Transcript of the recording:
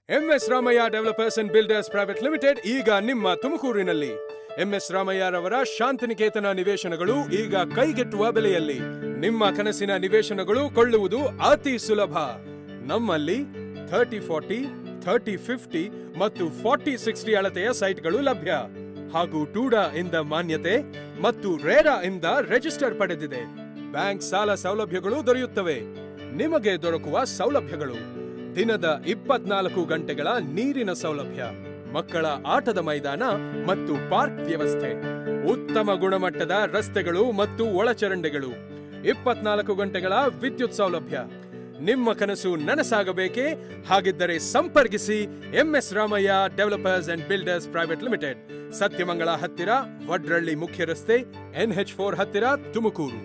MS Ramaiah developers and builders private limited ಈಗ ನಿಮ್ಮ ತುಮಕೂರಿನಲ್ಲಿ. MS ರಾಮಯ್ಯರವರ ಶಾಂತಿನಿಕೇತನ ನಿವೇಶನಗಳು ಈಗ ಕೈಗೆಟುವ ಬೆಲೆಯಲ್ಲಿ. ನಿಮ್ಮ ಕನಸಿನ ನಿವೇಶನಗಳು ಕೊಳ್ಳುವುದು ಅತಿ ಸುಲಭ. ನಮ್ಮಲ್ಲಿ 30-40, 30-50 ಮತ್ತು 40-60 ಅಳತೆಯ ಸೈಟ್ಗಳು ಲಭ್ಯ ಹಾಗೂ ಟೂಡಾ ಇಂದ ಮಾನ್ಯತೆ ಮತ್ತು ರೇರಾ ಇಂದ ರಿಜಿಸ್ಟರ್ ಪಡೆದಿದೆ. ಬ್ಯಾಂಕ್ ಸಾಲ ಸೌಲಭ್ಯಗಳು ದೊರೆಯುತ್ತವೆ. ನಿಮಗೆ ದೊರಕುವ ಸೌಲಭ್ಯಗಳು: ದಿನದ 24 ಗಂಟೆಗಳ ನೀರಿನ ಸೌಲಭ್ಯ, ಮಕ್ಕಳ ಆಟದ ಮೈದಾನ ಮತ್ತು ಪಾರ್ಕ್ ವ್ಯವಸ್ಥೆ, ಉತ್ತಮ ಗುಣಮಟ್ಟದ ರಸ್ತೆಗಳು ಮತ್ತು ಒಳಚರಂಡಿಗಳು, 24 ಗಂಟೆಗಳ ವಿದ್ಯುತ್ ಸೌಲಭ್ಯ. ನಿಮ್ಮ ಕನಸು ನನಸಾಗಬೇಕೇ? ಹಾಗಿದ್ದರೆ ಸಂಪರ್ಕಿಸಿ MS Ramaiah developers and builders private limited, Sathyamangala ಹತ್ತಿರ, ವಡ್ರಳ್ಳಿ ಮುಖ್ಯ ರಸ್ತೆ, NH4 ಹತ್ತಿರ, ತುಮಕೂರು.